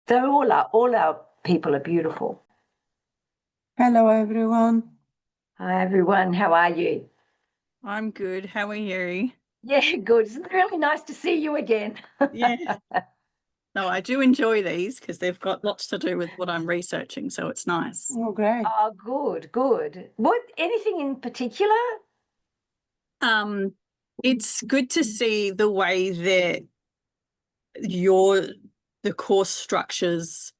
So all our people are beautiful. Hello, everyone. Hi everyone, how are you? I'm good. How are you? Yeah, good. It's really nice to see you again. Yeah. No, I do enjoy these because they've got lots to do with what I'm researching, so it's nice. Oh, great. Oh, good, good. What, anything in particular? Um, it's good to see the way that your the course structures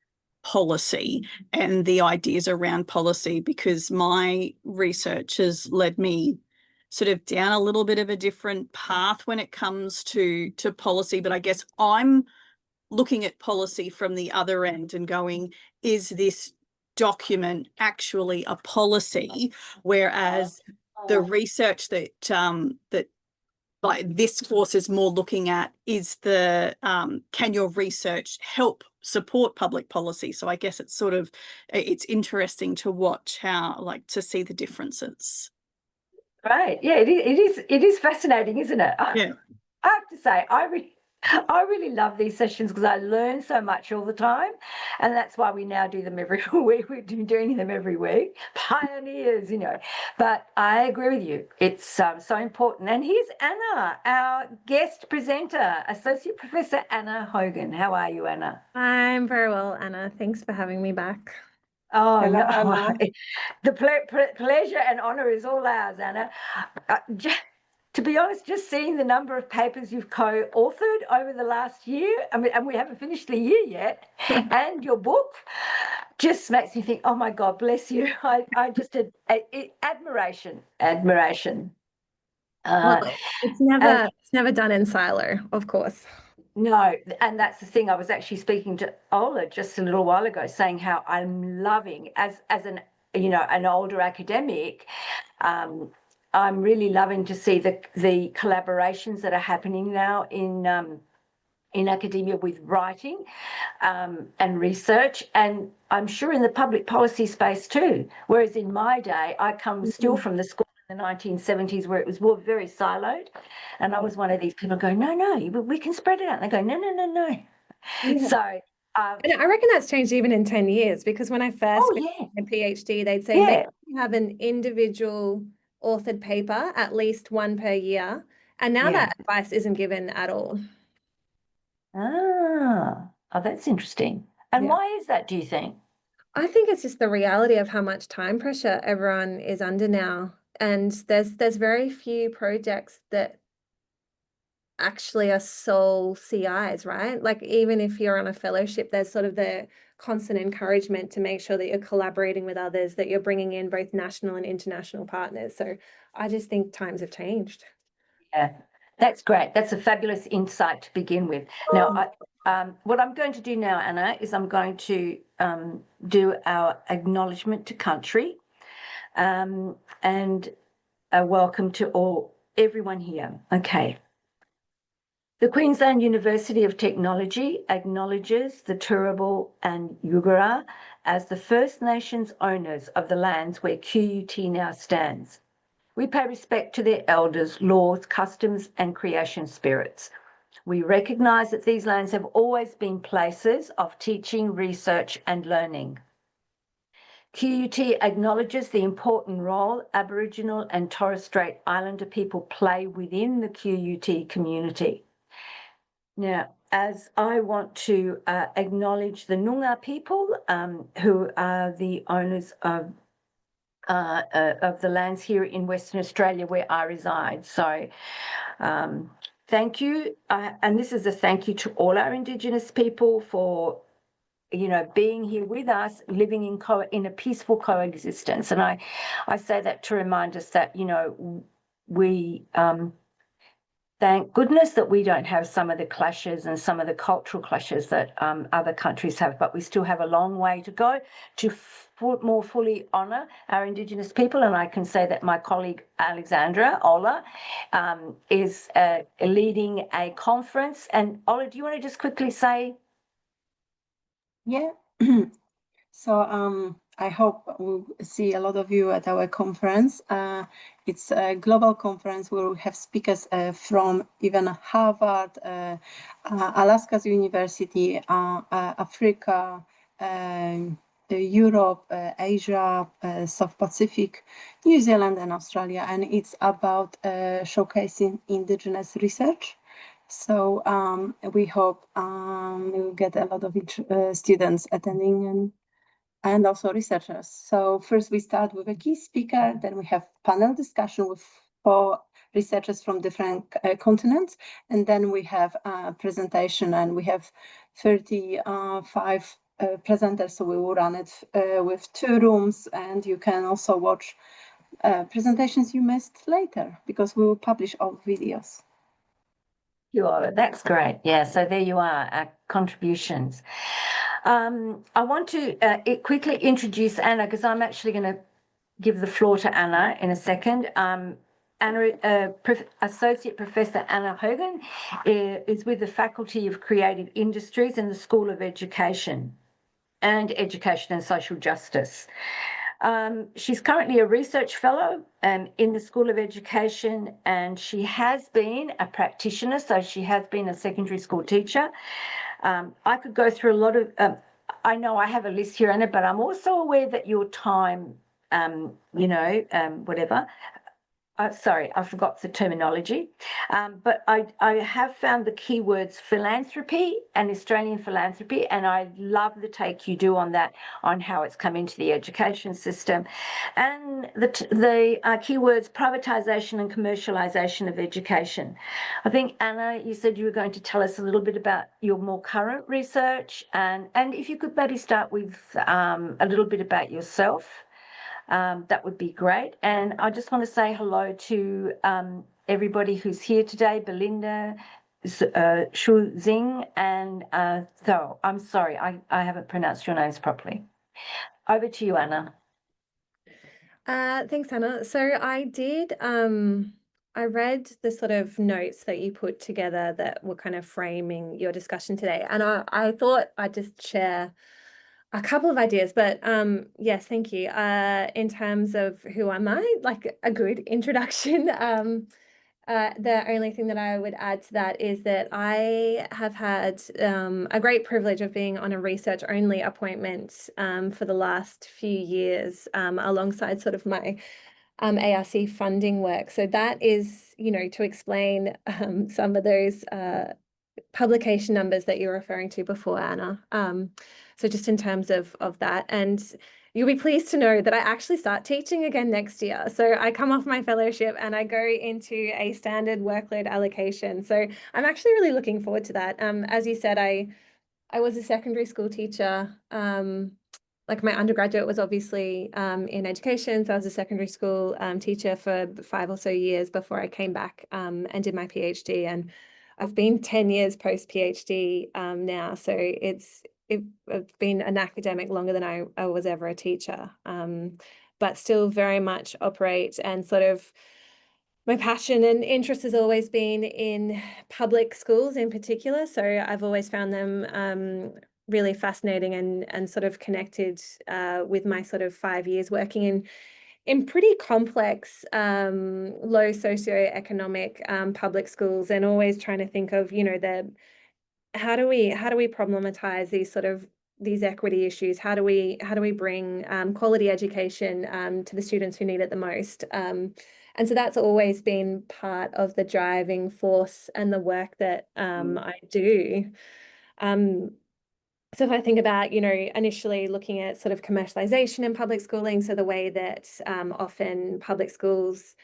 policy and the ideas around policy, because my research has led me sort of down a little bit of a different path when it comes to policy. But I guess I'm looking at policy from the other end and going, is this document actually a policy? Whereas the research that like this course is more looking at is the can your research help support public policy? So I guess it's interesting to watch to see the differences. Right. Yeah, it is fascinating, isn't it? Yeah. I have to say, I really love these sessions because I learn so much all the time, and that's why we now do them every week. We've been doing them every week, pioneers, But I agree with you; it's so important. And here's Anna, our guest presenter, Associate Professor Anna Hogan. How are you, Anna? I'm very well, Anna. Thanks for having me back. Oh Hello, no, Anna. the pleasure and honour is all ours, Anna. To be honest, just seeing the number of papers you've co-authored over the last year, I mean, and we haven't finished the year yet, and your book just makes me think, oh my God, bless you. I just had admiration. Uh, Well, it's and never done in silo, of course. no, and that's the thing. I was actually speaking to Ola just a little while ago, saying how I'm loving as an older academic. I'm really loving to see the collaborations that are happening now in academia with writing and research, and I'm sure in the public policy space too. Whereas in my day, I come still from the school in the 1970s where it was more very siloed, and I was one of these people going, no, we can spread it out. And they go, no. Yeah. So, And I reckon that's changed even in 10 years, because when I first oh finished my PhD, they'd say make yeah, sure you have an individual authored paper, at least one per year. And now yeah. that advice isn't given at all. Oh, that's interesting. And Yeah. why is that, do you think? I think it's just the reality of how much time pressure everyone is under now. And there's very few projects that actually are sole CIs, right? Like even if you're on a fellowship, there's sort of the constant encouragement to make sure that you're collaborating with others, that you're bringing in both national and international partners. So I just think times have changed. Yeah, that's great. That's a fabulous insight to begin with. Now, what I'm going to do now, Anna, is I'm going to do our acknowledgement to country, and a welcome to everyone here. Okay. The Queensland University of Technology acknowledges the Turrbal and Yugara as the First Nations owners of the lands where QUT now stands. We pay respect to their elders, laws, customs, and creation spirits. We recognise that these lands have always been places of teaching, research, and learning. QUT acknowledges the important role Aboriginal and Torres Strait Islander people play within the QUT community. Now, as I want to acknowledge the Noongar people, who are the owners of the lands here in Western Australia where I reside. So thank you. And this is a thank you to all our Indigenous people for, being here with us, living in a peaceful coexistence. And I say that to remind us that, we thank goodness that we don't have some of the clashes and some of the cultural clashes that other countries have, but we still have a long way to go to more fully honour our Indigenous people. And I can say that my colleague Alexandra Ola is leading a conference. And Ola, do you want to just quickly say? Yeah. So I hope we'll see a lot of you at our conference. It's a global conference where we have speakers from even Harvard, Alaska's University, Africa, Europe, Asia, South Pacific, New Zealand and Australia, and it's about showcasing Indigenous research. So we hope we'll get a lot of students attending and also researchers. So first we start with a key speaker, then we have panel discussion with 4 researchers from different continents, and then we have a presentation, and we have 35 presenters, so we will run it with 2 rooms, and you can also watch presentations you missed later, because we will publish all videos. Sure, that's great. Yeah, so there you are, our contributions. I want to quickly introduce Anna, because I'm actually going to give the floor to Anna in a second. Anna, Associate Professor Anna Hogan is with the Faculty of Creative Industries in the School of Education and Social Justice. She's currently a research fellow in the School of Education, and she has been a practitioner, so she has been a secondary school teacher. I could go through a lot of, I know I have a list here, Anna, but I'm also aware that your time, whatever. Sorry, I forgot the terminology, but I have found the keywords philanthropy and Australian philanthropy, and I love the take you do on that, on how it's come into the education system, and the keywords privatisation and commercialisation of education. I think, Anna, you said you were going to tell us a little bit about your more current research, and if you could maybe start with a little bit about yourself. That would be great. And I just want to say hello to everybody who's here today, Belinda, Shu Xing, and Thao. I'm sorry, I haven't pronounced your names properly. Over to you, Anna. Thanks, Anna. So I did, I read the sort of notes that you put together that were kind of framing your discussion today. And I thought I'd just share a couple of ideas, but yes, thank you. In terms of who am I, like a good introduction. The only thing that I would add to that is that I have had a great privilege of being on a research only appointment for the last few years, alongside sort of my ARC funding work. So that is, to explain some of those publication numbers that you're referring to before, Anna. So just in terms of that, and you'll be pleased to know that I actually start teaching again next year. So I come off my fellowship and I go into a standard workload allocation. So I'm actually really looking forward to that. As you said, I was a secondary school teacher. Like my undergraduate was obviously in education. So I was a secondary school teacher for 5 or so years before I came back and did my PhD. And I've been 10 years post PhD now. So I've been an academic longer than I was ever a teacher, but still very much operate, and sort of my passion and interest has always been in public schools in particular. So I've always found them really fascinating and sort of connected with my sort of 5 years working in pretty complex, low socioeconomic public schools, and always trying to think of, how do we problematize these equity issues? How do we bring quality education to the students who need it the most? And so that's always been part of the driving force and the work that I do. So if I think about, initially looking at sort of commercialization in public schooling, so the way that often public schools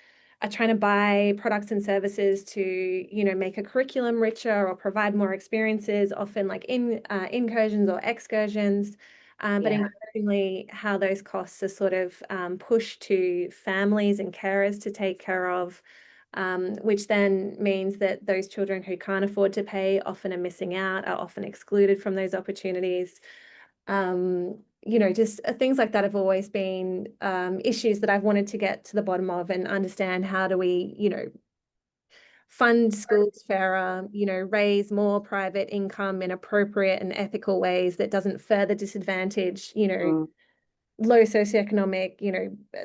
are trying to buy products and services to, make a curriculum richer or provide more experiences, often like incursions or excursions, but increasingly how those costs are sort of pushed to families and carers to take care of, which then means that those children who can't afford to pay often are missing out, are often excluded from those opportunities. Just things like that have always been issues that I've wanted to get to the bottom of and understand how do we, fund schools fairer, raise more private income in appropriate and ethical ways that doesn't further disadvantage, low socioeconomic,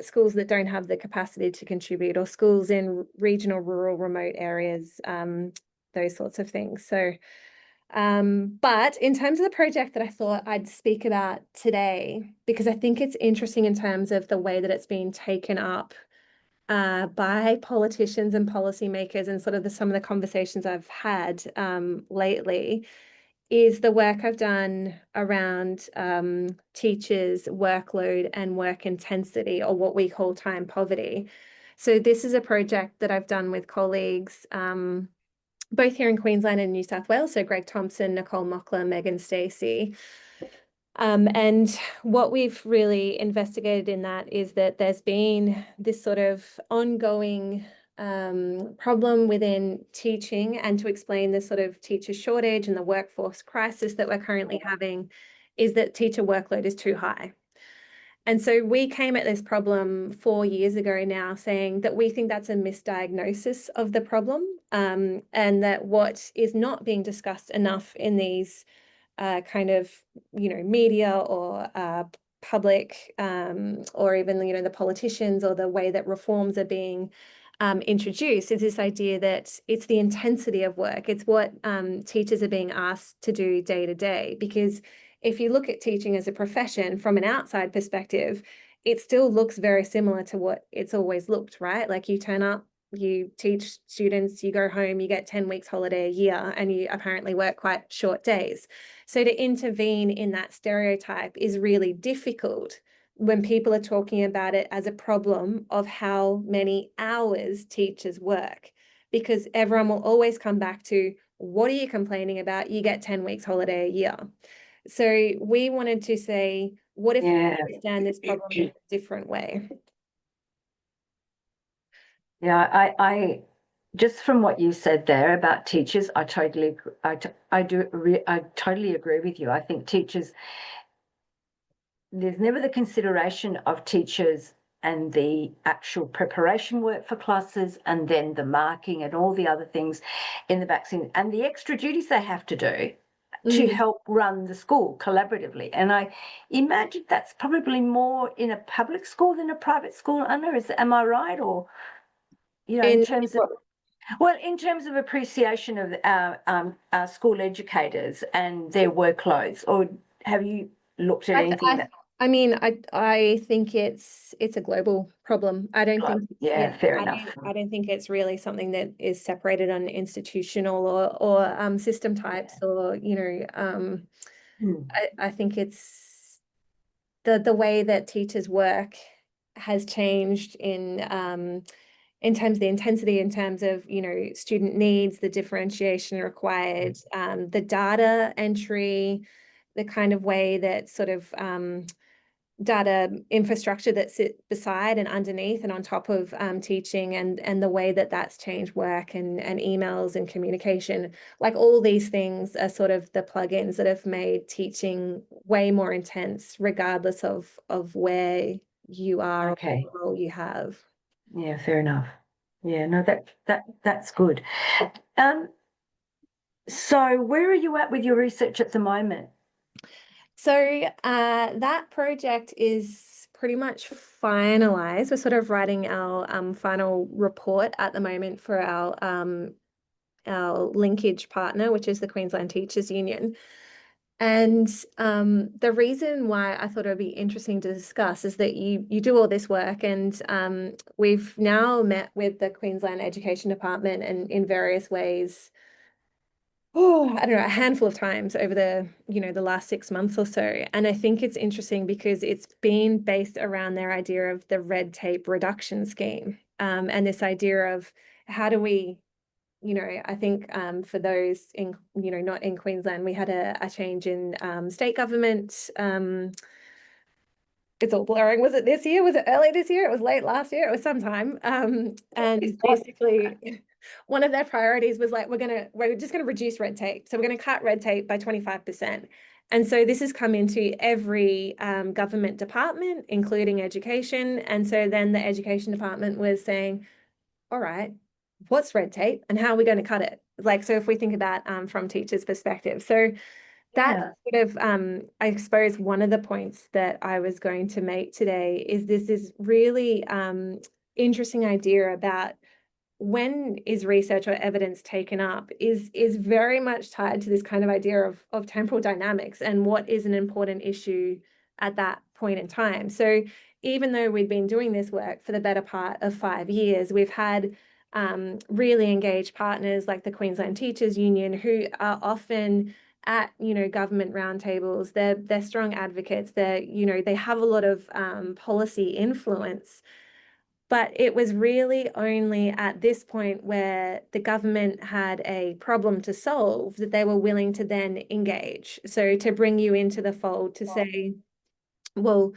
schools that don't have the capacity to contribute, or schools in regional, rural, remote areas, those sorts of things. So, but in terms of the project that I thought I'd speak about today, because I think it's interesting in terms of the way that it's been taken up by politicians and policymakers, and sort of some of the conversations I've had lately, is the work I've done around teachers' workload and work intensity, or what we call time poverty. So this is a project that I've done with colleagues both here in Queensland and New South Wales. So Greg Thompson, Nicole Mockler, Megan Stacey. And what we've really investigated in that is that there's been this sort of ongoing problem within teaching, and to explain the sort of teacher shortage and the workforce crisis that we're currently having, is that teacher workload is too high. And so we came at this problem 4 years ago now, saying that we think that's a misdiagnosis of the problem, and that what is not being discussed enough in these kind of, media or public, or even, the politicians, or the way that reforms are being introduced, is this idea that it's the intensity of work. It's what teachers are being asked to do day to day. Because if you look at teaching as a profession from an outside perspective, it still looks very similar to what it's always looked, right? Like, you turn up, you teach students, you go home, you get 10 weeks holiday a year, and you apparently work quite short days. So to intervene in that stereotype is really difficult when people are talking about it as a problem of how many hours teachers work, because everyone will always come back to, what are you complaining about? You get 10 weeks holiday a year. So we wanted to say, what if we understand this problem in a different way? Yeah, I just from what you said there about teachers, I totally agree with you. I think teachers, there's never the consideration of teachers and the actual preparation work for classes, and then the marking and all the other things in the vaccine, and the extra duties they have to do to help run the school collaboratively. And I imagine that's probably more in a public school than a private school. Anna, am I right? Or, in terms of, well, in terms of appreciation of our school educators and their workloads, or have you looked at anything that? I mean, I think it's a global problem. I don't think, fair enough. I don't think it's really something that is separated on institutional or system types, or I think it's the way that teachers work has changed in terms of the intensity, in terms of, student needs, the differentiation required, the data entry, the kind of way that sort of data infrastructure that sit beside and underneath and on top of teaching, and the way that that's changed work and emails and communication. Like, all these things are sort of the plugins that have made teaching way more intense, regardless of where you are, Okay. or what role you have. Yeah, fair enough. Yeah, no, that's good. So where are you at with your research at the moment? So that project is pretty much finalized. We're sort of writing our final report at the moment for our linkage partner, which is the Queensland Teachers Union. And the reason why I thought it would be interesting to discuss is that you do all this work, and we've now met with the Queensland Education Department and in various ways, I don't know, a handful of times over the last 6 months or so. And I think it's interesting because it's been based around their idea of the red tape reduction scheme, and this idea of how do we, I think for those in, not in Queensland, we had a change in state government. It's all blurring. Was it this year? Was it early this year? It was late last year. It was sometime. And basically, one of their priorities was like, we're just gonna reduce red tape. So we're gonna cut red tape by 25%. And so this has come into every government department, including education. And so then the education department was saying, all right, what's red tape and how are we going to cut it? Like, so if we think about from teachers' perspective. So That's sort of, I suppose one of the points that I was going to make today is this is really interesting idea about when is research or evidence taken up is very much tied to this kind of idea of temporal dynamics and what is an important issue at that point in time. So even though we've been doing this work for the better part of 5 years, we've had really engaged partners like the Queensland Teachers Union, who are often at government roundtables. They're strong advocates. They have a lot of policy influence. But it was really only at this point where the government had a problem to solve that they were willing to then engage. So to bring you into the fold to say, well,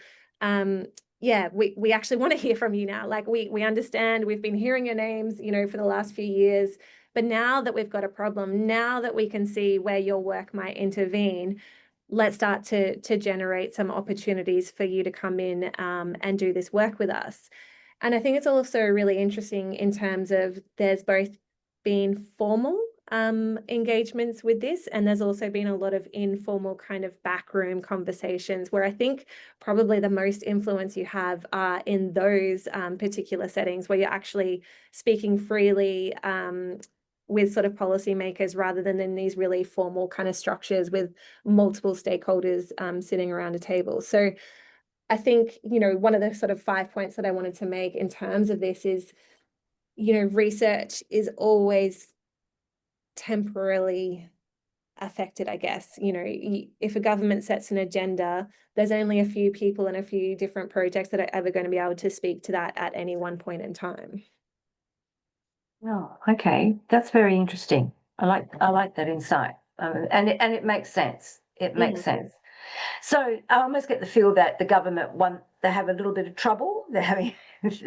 yeah, we actually want to hear from you now. Like we understand, we've been hearing your names, for the last few years, but now that we've got a problem, now that we can see where your work might intervene, let's start to generate some opportunities for you to come in and do this work with us. And I think it's also really interesting in terms of there's both been formal engagements with this, and there's also been a lot of informal kind of backroom conversations where I think probably the most influence you have are in those particular settings where you're actually speaking freely with sort of policymakers rather than in these really formal kind of structures with multiple stakeholders sitting around a table. So I think, one of the sort of 5 points that I wanted to make in terms of this is, research is always temporarily affected, I guess. If a government sets an agenda, there's only a few people and a few different projects that are ever going to be able to speak to that at any one point in time. Oh, okay. That's very interesting. I like that insight. And it makes sense. It makes sense. So I almost get the feel that the government they have a little bit of trouble. They're having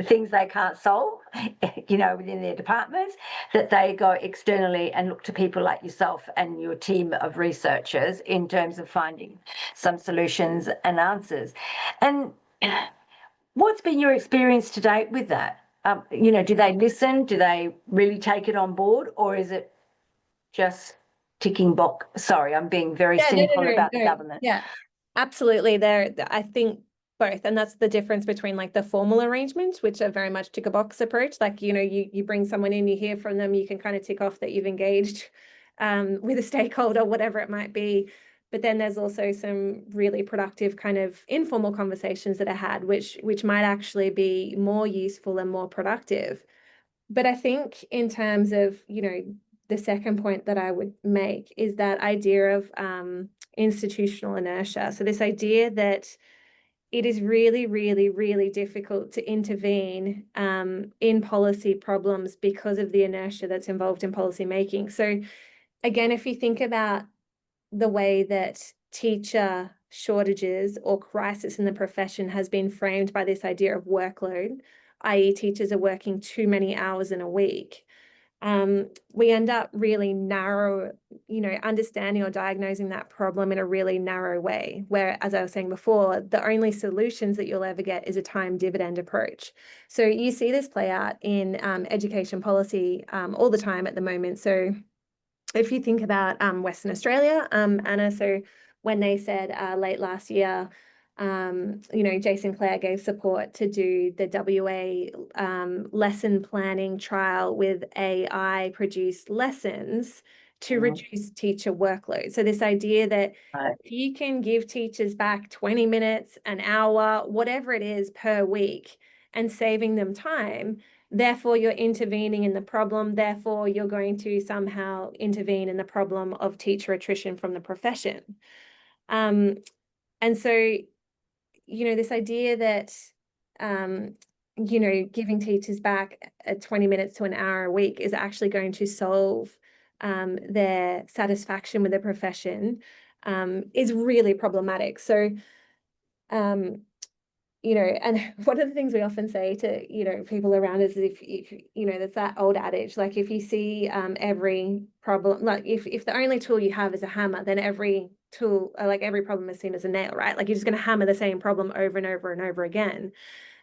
things they can't solve, within their departments, that they go externally and look to people like yourself and your team of researchers in terms of finding some solutions and answers. And what's been your experience to date with that? Do they listen? Do they really take it on board? Or is it just ticking box? Sorry, I'm being very cynical about the government. Yeah, absolutely. I think both. And that's the difference between like the formal arrangements, which are very much tick a box approach. Like, you bring someone in, you hear from them, you can kind of tick off that you've engaged with a stakeholder, whatever it might be. But then there's also some really productive kind of informal conversations that are had, which might actually be more useful and more productive. But I think in terms of, the second point that I would make is that idea of institutional inertia. So this idea that it is really, really, really difficult to intervene in policy problems because of the inertia that's involved in policy making. So again, if you think about the way that teacher shortages or crisis in the profession has been framed by this idea of workload, i.e. teachers are working too many hours in a week, we end up really narrow, understanding or diagnosing that problem in a really narrow way, where, as I was saying before, the only solutions that you'll ever get is a time dividend approach. So you see this play out in education policy all the time at the moment. So if you think about Western Australia, Anna, so when they said late last year, Jason Clare gave support to do the WA lesson planning trial with AI produced lessons to reduce teacher workload. So this idea that if you can give teachers back 20 minutes, an hour, whatever it is per week, and saving them time, therefore you're intervening in the problem, therefore you're going to somehow intervene in the problem of teacher attrition from the profession. And so, this idea that, giving teachers back 20 minutes to an hour a week is actually going to solve their satisfaction with the profession is really problematic. So, and one of the things we often say to, people around us is if there's that old adage, like if you see every problem, like if the only tool you have is a hammer, then every tool, like every problem is seen as a nail, right? Like you're just going to hammer the same problem over and over and over again.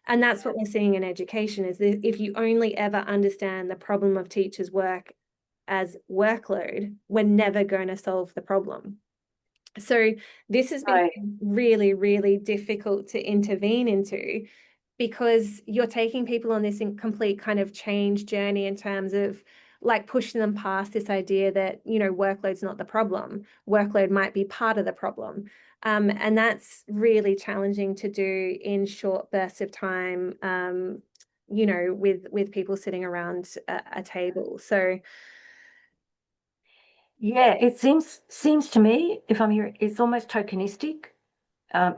And that's what we're seeing in education is that if you only ever understand the problem of teachers' work as workload, we're never going to solve the problem. So this has been Right. really, really difficult to intervene into, because you're taking people on this complete kind of change journey in terms of like pushing them past this idea that, you know, workload's not the problem. Workload might be part of the problem. And that's really challenging to do in short bursts of time, you know, with people sitting around a table. So Yeah, it seems to me, if I'm here, it's almost tokenistic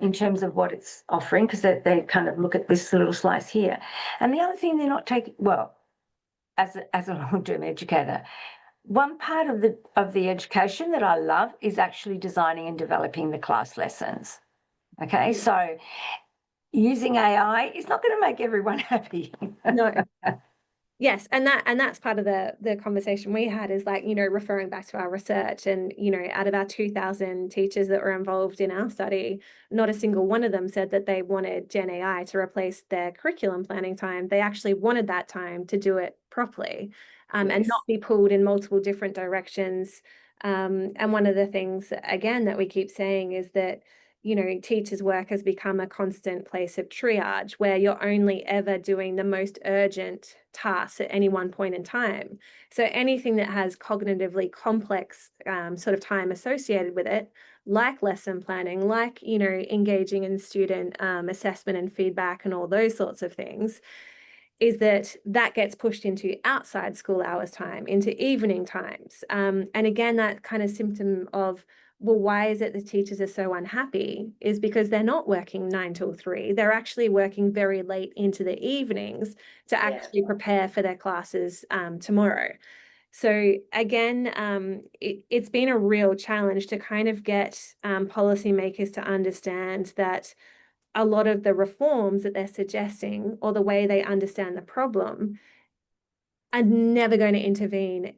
in terms of what it's offering, because they kind of look at this little slice here. And the other thing they're not taking, well, as a long-term educator, one part of the education that I love is actually designing and developing the class lessons. Okay, so using AI is not going to make everyone happy. no. Yes, and that's part of the conversation we had, is like, you know, referring back to our research, and, you know, out of our 2,000 teachers that were involved in our study, not a single one of them said that they wanted Gen AI to replace their curriculum planning time. They actually wanted that time to do it properly, and Yes. not be pulled in multiple different directions. And one of the things, again, that we keep saying is that, you know, teachers' work has become a constant place of triage, where you're only ever doing the most urgent tasks at any one point in time. So anything that has cognitively complex sort of time associated with it, like lesson planning, like, you know, engaging in student assessment and feedback and all those sorts of things, is that gets pushed into outside school hours time, into evening times. And again, that kind of symptom of, well, why is it the teachers are so unhappy, is because they're not working 9 till 3. They're actually working very late into the evenings to actually prepare for their classes tomorrow. So again, it's been a real challenge to kind of get policymakers to understand that a lot of the reforms that they're suggesting, or the way they understand the problem, are never going to intervene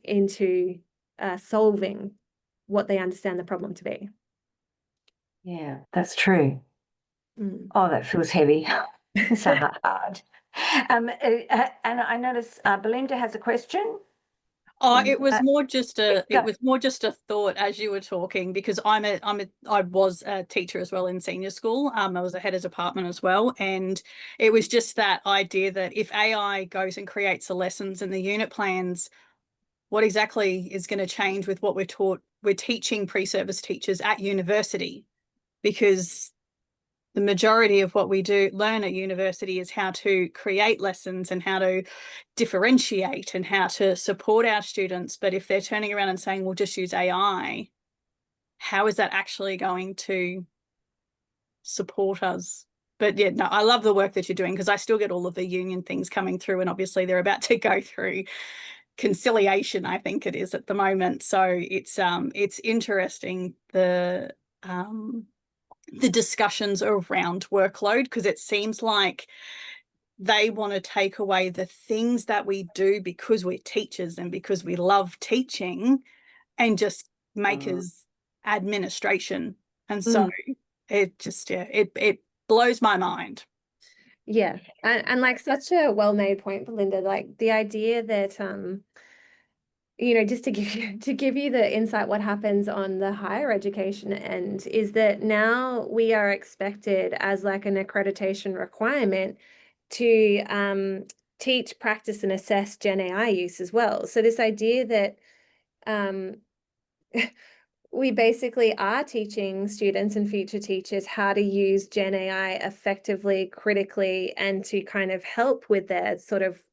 into solving what they understand the problem to be. Yeah, that's true. Mm. Oh, that feels heavy. It's so hard. And I notice Belinda has a question. Oh, it was Uh, more just go. a thought as you were talking, because I was a teacher as well in senior school. I was a head of department as well, and it was just that idea that if AI goes and creates the lessons and the unit plans, what exactly is going to change with what we're teaching pre-service teachers at university? Because the majority of what we learn at university is how to create lessons and how to differentiate and how to support our students. But if they're turning around and saying, we'll just use AI, how is that actually going to support us? But yeah, no, I love the work that you're doing, because I still get all of the union things coming through, and obviously they're about to go through conciliation, I think it is at the moment. So it's interesting, the discussions around workload, because it seems like they want to take away the things that we do because we're teachers and because we love teaching, and just make us administration. And so it just, yeah, it blows my mind. Yeah, and like such a well-made point, Belinda, like the idea that you know, just to give you the insight, what happens on the higher education end is that now we are expected, as like an accreditation requirement, to teach, practice, and assess Gen AI use as well. So this idea that we basically are teaching students and future teachers how to use Gen AI effectively, critically, and to kind of help with their sort of,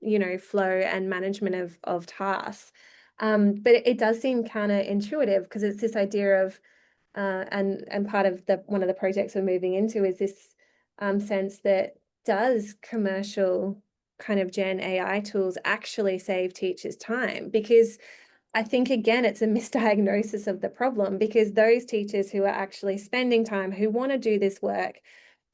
you know, flow and management of tasks. But it does seem counterintuitive, because it's this idea of, and part of one of the projects we're moving into is this sense that, does commercial kind of Gen AI tools actually save teachers time? Because I think, again, it's a misdiagnosis of the problem, because those teachers who are actually spending time, who want to do this work,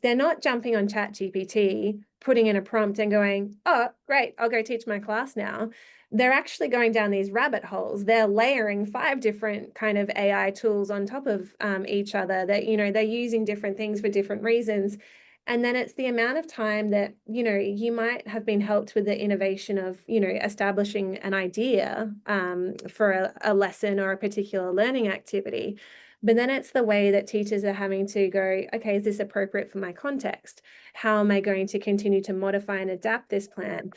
they're not jumping on ChatGPT, putting in a prompt and going, oh, great, I'll go teach my class now. They're actually going down these rabbit holes. They're layering 5 different kind of AI tools on top of each other, that, you know, they're using different things for different reasons. And then it's the amount of time that, you know, you might have been helped with the innovation of, you know, establishing an idea for a lesson or a particular learning activity. But then it's the way that teachers are having to go, okay, is this appropriate for my context? How am I going to continue to modify and adapt this plan?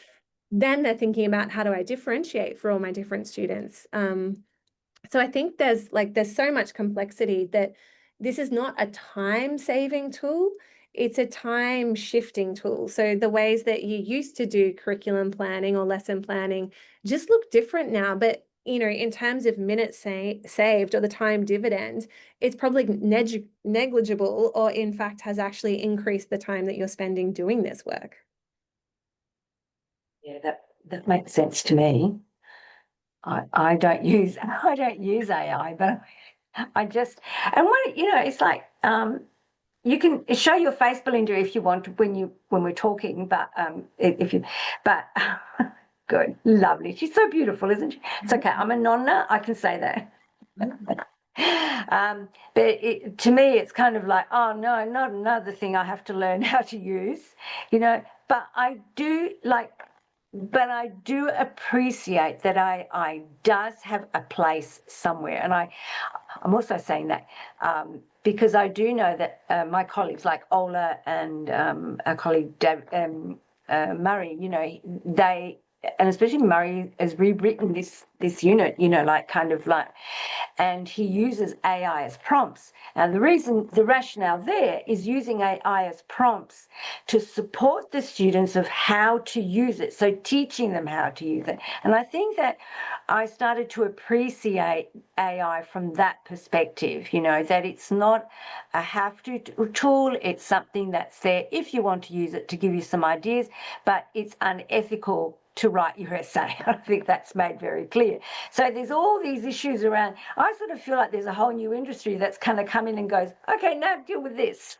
Then they're thinking about, how do I differentiate for all my different students? So I think there's so much complexity that this is not a time-saving tool, it's a time-shifting tool. So the ways that you used to do curriculum planning or lesson planning just look different now. But, you know, in terms of minutes saved or the time dividend, it's probably negligible, or in fact has actually increased the time that you're spending doing this work. Yeah, that makes sense to me. I don't use AI, but I just, and when, you know, it's like, you can show your face, Belinda, if you want, when we're talking, but good, lovely. She's so beautiful, isn't she? It's okay. I'm a nonna. I can say that. But to me, it's kind of like, oh no, not another thing I have to learn how to use, you know. But I do appreciate that I does have a place somewhere, and I'm also saying that because I do know that my colleagues like Ola and our colleague Murray, you know, and especially Murray has rewritten this unit, you know, like kind of like, and he uses AI as prompts. And the rationale there is using AI as prompts to support the students of how to use it. So teaching them how to use it. And I think that I started to appreciate AI from that perspective, you know, that it's not a have-to tool. It's something that's there if you want to use it to give you some ideas, but it's unethical to write your essay. I think that's made very clear. So there's all these issues around. I sort of feel like there's a whole new industry that's kind of come in and goes, okay, now deal with this.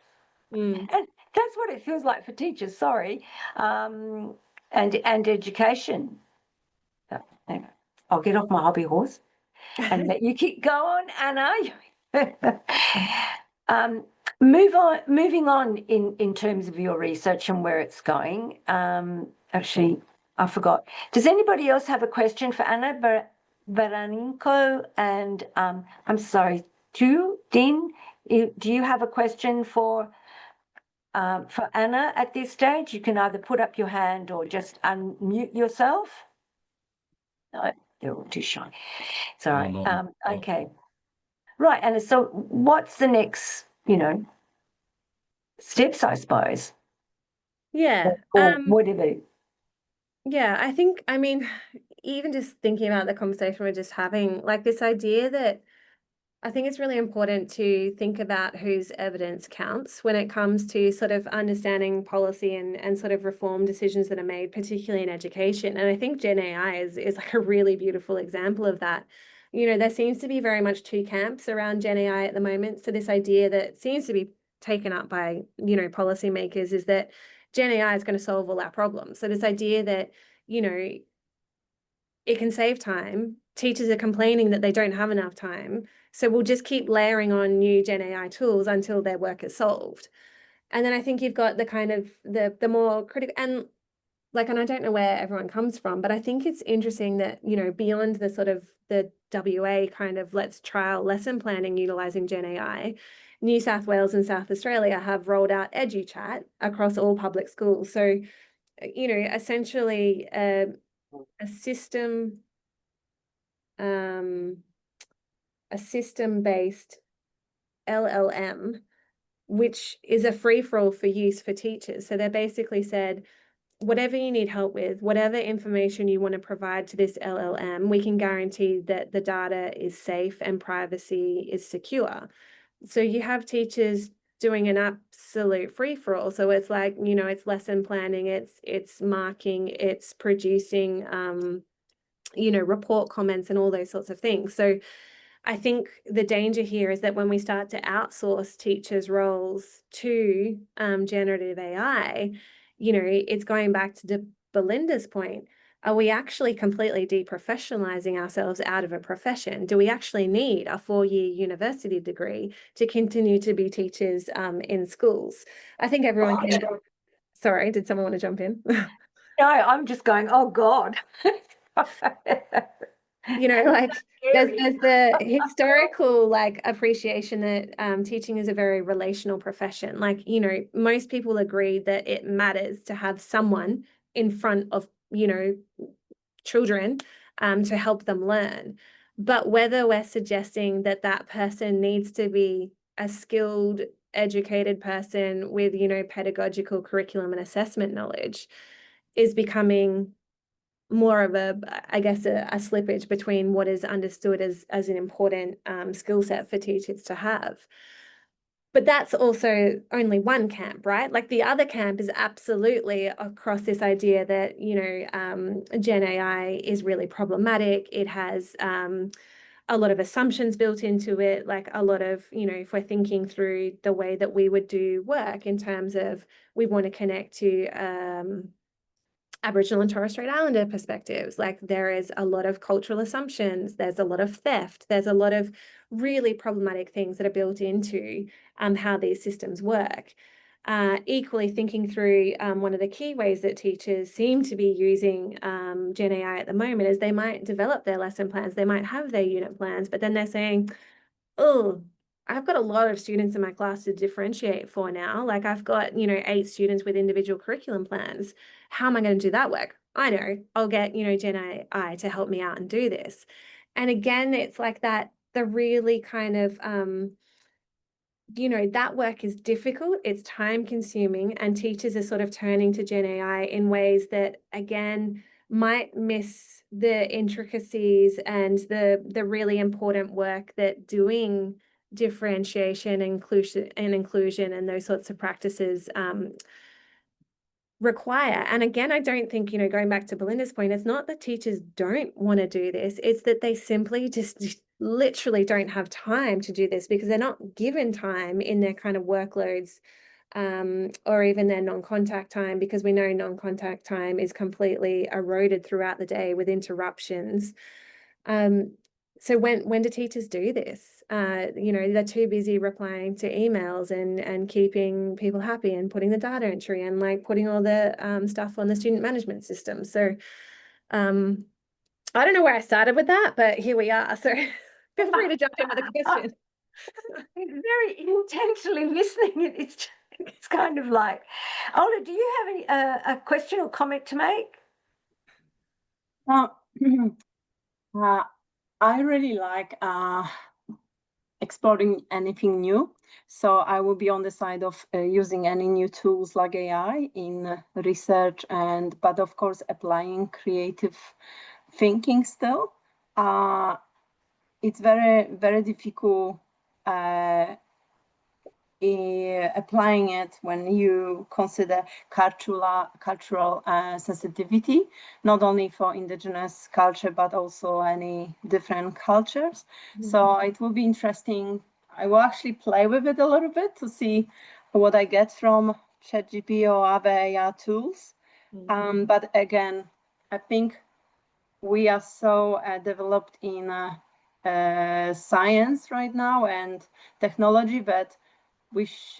And that's what it feels like for teachers, sorry, and education. Anyway, I'll get off my hobby horse and let you keep going, Anna. Moving on in terms of your research and where it's going. Actually, I forgot. Does anybody else have a question for Anna Baranenko? And I'm sorry, Dean, do you have a question for Anna at this stage? You can either put up your hand or just unmute yourself. No, they're all too shy. Sorry. No. Okay. Right, Anna, so what's the next, you know, steps, I suppose? Yeah. Or whatever. Yeah, I think, I mean, even just thinking about the conversation we're just having, like this idea that I think it's really important to think about whose evidence counts when it comes to sort of understanding policy and sort of reform decisions that are made, particularly in education. And I think Gen AI is like a really beautiful example of that. You know, there seems to be very much two camps around Gen AI at the moment. So this idea that seems to be taken up by, you know, policymakers is that Gen AI is going to solve all our problems. So this idea that, you know, it can save time. Teachers are complaining that they don't have enough time. So we'll just keep layering on new Gen AI tools until their work is solved. And then I think you've got the kind of the more critical, and like, and I don't know where everyone comes from, but I think it's interesting that, you know, beyond the sort of the WA kind of let's trial lesson planning utilizing Gen AI, New South Wales and South Australia have rolled out EduChat across all public schools. So, you know, essentially a system-based LLM, which is a free-for-all for use for teachers. So they basically said, whatever you need help with, whatever information you want to provide to this LLM, we can guarantee that the data is safe and privacy is secure. So you have teachers doing an absolute free-for-all. So it's like, you know, it's lesson planning, it's marking, it's producing you know, report comments and all those sorts of things. So I think the danger here is that when we start to outsource teachers' roles to generative AI, you know, it's going back to Belinda's point. Are we actually completely deprofessionalizing ourselves out of a profession? Do we actually need a 4-year university degree to continue to be teachers in schools? I think everyone can. Sorry, did someone want to jump in? No, I'm just going, oh God. You know, like there's the historical like appreciation that teaching is a very relational profession. Like, you know, most people agree that it matters to have someone in front of, you know, children to help them learn. But whether we're suggesting that that person needs to be a skilled, educated person with, you know, pedagogical curriculum and assessment knowledge is becoming more of a, I guess, a slippage between what is understood as an important skill set for teachers to have. But that's also only one camp, right? Like the other camp is absolutely across this idea that, you know, Gen AI is really problematic. It has a lot of assumptions built into it, like a lot of, you know, if we're thinking through the way that we would do work in terms of we want to connect to Aboriginal and Torres Strait Islander perspectives, like there is a lot of cultural assumptions, there's a lot of theft, there's a lot of really problematic things that are built into how these systems work. Equally thinking through one of the key ways that teachers seem to be using Gen AI at the moment is they might develop their lesson plans, they might have their unit plans, but then they're saying, oh, I've got a lot of students in my class to differentiate for now. Like I've got, you know, 8 students with individual curriculum plans. How am I going to do that work? I know, I'll get, you know, Gen AI to help me out and do this. And again, it's like that, the really kind of, you know, that work is difficult, it's time consuming, and teachers are sort of turning to Gen AI in ways that, again, might miss the intricacies and the really important work that doing differentiation, inclusion and those sorts of practices require. And again, I don't think, you know, going back to Belinda's point, it's not that teachers don't want to do this, it's that they simply just literally don't have time to do this because they're not given time in their kind of workloads or even their non-contact time, because we know non-contact time is completely eroded throughout the day with interruptions. So when do teachers do this? You know, they're too busy replying to emails and keeping people happy and putting the data entry and like putting all the stuff on the student management system. So I don't know where I started with that, but here we are. So feel free to jump in with a question. Very intensely listening. It's kind of like, Ola, do you have any a question or comment to make? I really like exploring anything new. So I will be on the side of using any new tools like AI in research, but of course applying creative thinking still. It's very, very difficult applying it when you consider cultural sensitivity, not only for indigenous culture, but also any different cultures. So it will be interesting. I will actually play with it a little bit to see what I get from ChatGPT or other AI tools. But again, I think we are so developed in science right now and technology that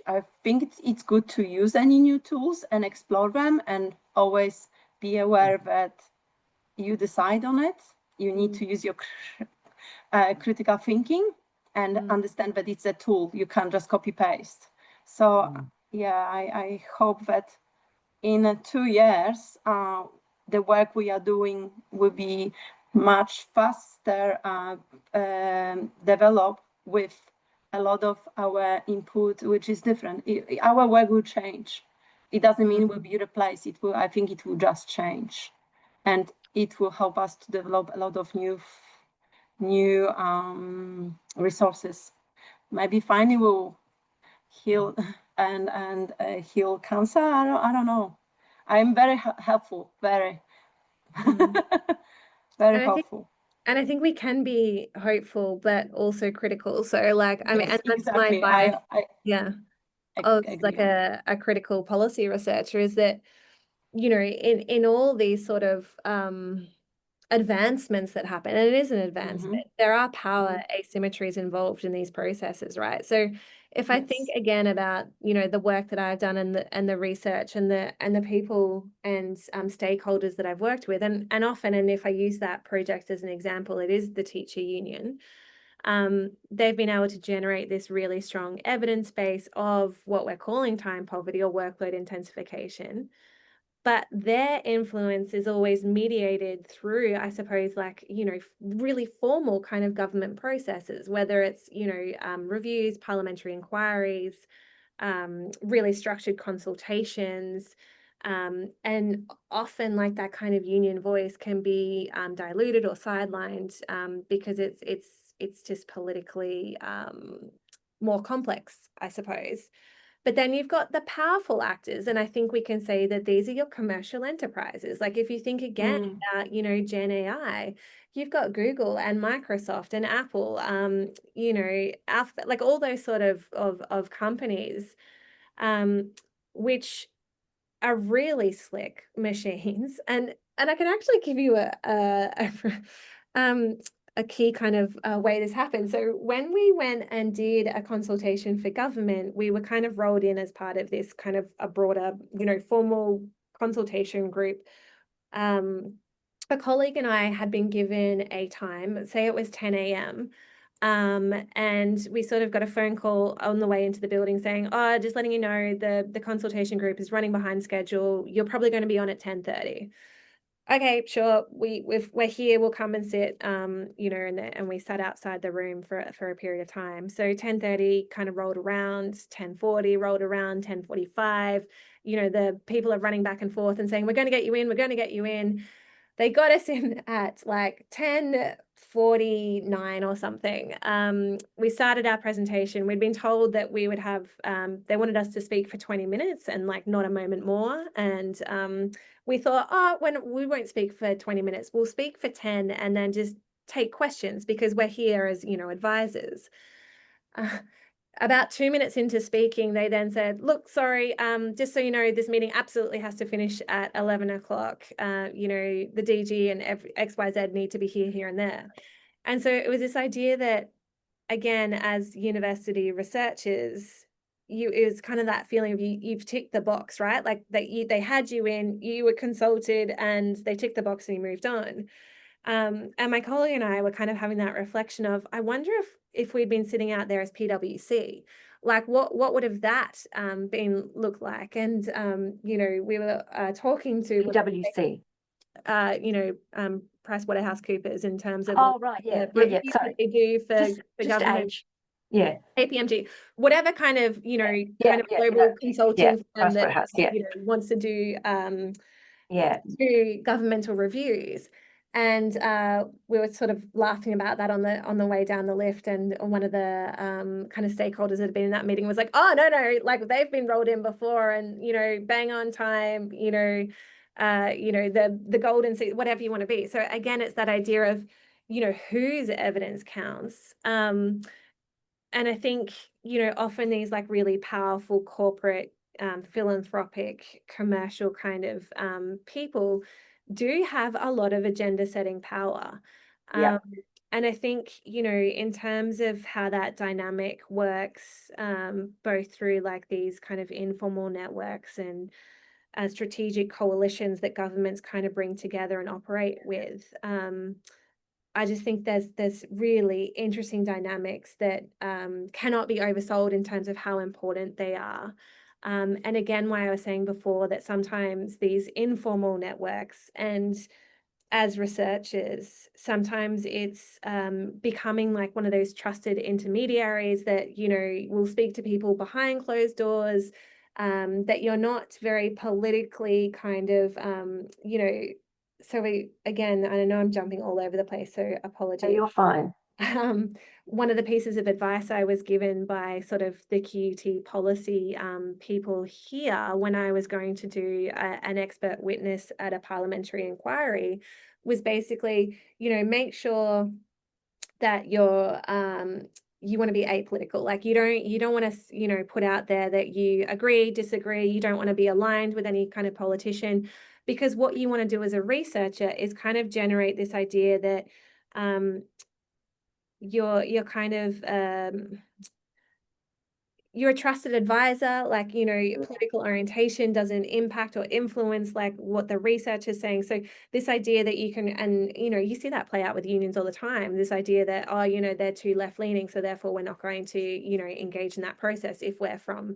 I think it's good to use any new tools and explore them, and always be aware that you decide on it. You need to use your critical thinking and understand that it's a tool. You can't just copy paste. So yeah, I hope that in 2 years, the work we are doing will be much faster developed with a lot of our input, which is different. Our work will change. It doesn't mean it will be replaced. I think it will just change, and it will help us to develop a lot of new resources. Maybe finally we'll heal and heal cancer. I don't know. I'm very helpful. Very, very helpful. And I think we can be hopeful, but also critical. So like, I mean, Yes, and that's exactly. my vibe, of agree. like a critical policy researcher, is that, you know, in all these sort of advancements that happen, and it is an advancement, there are power asymmetries involved in these processes, right? So if I think Yes. again about, you know, the work that I've done and the research and the people and stakeholders that I've worked with, and often, and if I use that project as an example, it is the teacher union. They've been able to generate this really strong evidence base of what we're calling time poverty or workload intensification. But their influence is always mediated through, I suppose, like, you know, really formal kind of government processes, whether it's, you know, reviews, parliamentary inquiries, really structured consultations. And often like that kind of union voice can be diluted or sidelined because it's just politically more complex, I suppose. But then you've got the powerful actors, and I think we can say that these are your commercial enterprises. Like if you think again about, you know, Gen AI, you've got Google and Microsoft and Apple, you know, Alphabet, like all those sort of companies, which are really slick machines. And I can actually give you a key kind of way this happened. So when we went and did a consultation for government, we were kind of rolled in as part of this kind of a broader, you know, formal consultation group. A colleague and I had been given a time, say it was 10 a.m. And we sort of got a phone call on the way into the building saying, oh, just letting you know, the consultation group is running behind schedule. You're probably going to be on at 10:30. Okay, sure. We're here. We'll come and sit. You know, and we sat outside the room for a period of time. So 10:30 kind of rolled around, 10:40 rolled around, 10:45. You know, the people are running back and forth and saying, we're going to get you in. We're going to get you in. They got us in at like 10:49 or something. We started our presentation. We'd been told that we would have, they wanted us to speak for 20 minutes and like not a moment more. And we thought, oh, we won't speak for 20 minutes. We'll speak for 10 and then just take questions because we're here as, you know, advisors. About 2 minutes into speaking, they then said, look, sorry, just so you know, this meeting absolutely has to finish at 11 o'clock. You know, the DG and XYZ need to be here, and there. And so it was this idea that, again, as university researchers, it was kind of that feeling of you've ticked the box, right? Like that they had you in, you were consulted and they ticked the box and you moved on. And my colleague and I were kind of having that reflection of, I wonder if we'd been sitting out there as PwC, like what would have that been look like? And you know, we were talking to PwC. you know, PricewaterhouseCoopers in terms of Oh, right. Yeah. the Yeah. reviews Sorry. that they do for Just government. age. Yeah. KPMG, whatever kind of, you know, Yeah, kind of yeah, global consulting firm that, Pricewaterhouse, yeah. you know, wants to do Yeah. governmental reviews. And we were sort of laughing about that on the way down the lift, and one of the kind of stakeholders that had been in that meeting was like, oh no, like they've been rolled in before, and you know, bang on time, you know, the golden seat, whatever you want to be. So again, it's that idea of, you know, whose evidence counts. And I think, you know, often these like really powerful corporate, philanthropic, commercial kind of people do have a lot of agenda setting power. Yeah. And I think, you know, in terms of how that dynamic works, both through like these kind of informal networks and strategic coalitions that governments kind of bring together and operate with, I just think there's really interesting dynamics that cannot be oversold in terms of how important they are. And again, why I was saying before that sometimes these informal networks, and as researchers, sometimes it's becoming like one of those trusted intermediaries that, you know, will speak to people behind closed doors, that you're not very politically kind of, you know, so again, I know I'm jumping all over the place, so Yeah, apologies. you're fine. One of the pieces of advice I was given by sort of the QUT policy people here when I was going to do an expert witness at a parliamentary inquiry was basically, you know, make sure that you're you want to be apolitical. Like you don't want to, you know, put out there that you agree, disagree. You don't want to be aligned with any kind of politician, because what you want to do as a researcher is kind of generate this idea that you're kind of you're a trusted advisor, like, you know, political orientation doesn't impact or influence like what the research is saying. So this idea that you can, and, you know, you see that play out with unions all the time, this idea that, oh, you know, they're too left leaning, so therefore we're not going to, you know, engage in that process if we're from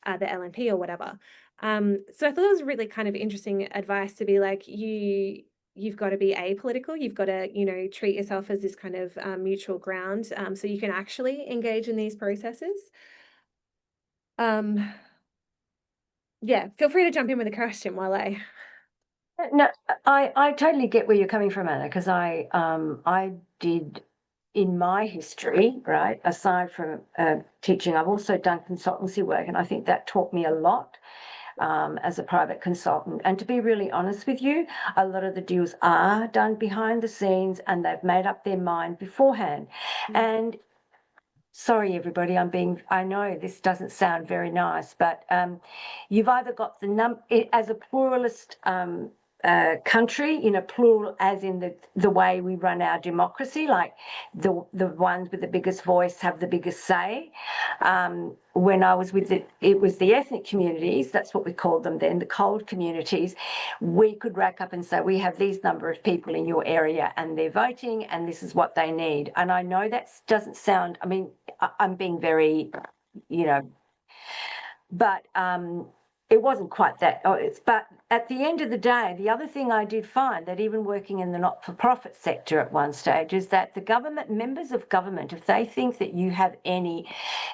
the LNP or whatever. So I thought it was really kind of interesting advice to be like, you've got to be apolitical. You've got to, you know, treat yourself as this kind of mutual ground, so you can actually engage in these processes. Yeah, feel free to jump in with a question while I. No, I totally get where you're coming from, Anna, because I did in my history, right, aside from teaching, I've also done consultancy work, and I think that taught me a lot as a private consultant. And to be really honest with you, a lot of the deals are done behind the scenes and they've made up their mind beforehand. And sorry, everybody, I know this doesn't sound very nice, but you've either got as a pluralist country, you know, plural as in the way we run our democracy, like the ones with the biggest voice have the biggest say. When I was with it was the ethnic communities, that's what we called them then, the cold communities. We could rack up and say, we have these number of people in your area and they're voting and this is what they need. And I know that doesn't sound, I mean, I'm being very, you know, but it wasn't quite that. But at the end of the day, the other thing I did find that even working in the not-for-profit sector at one stage is that the government, members of government, if they think that you have any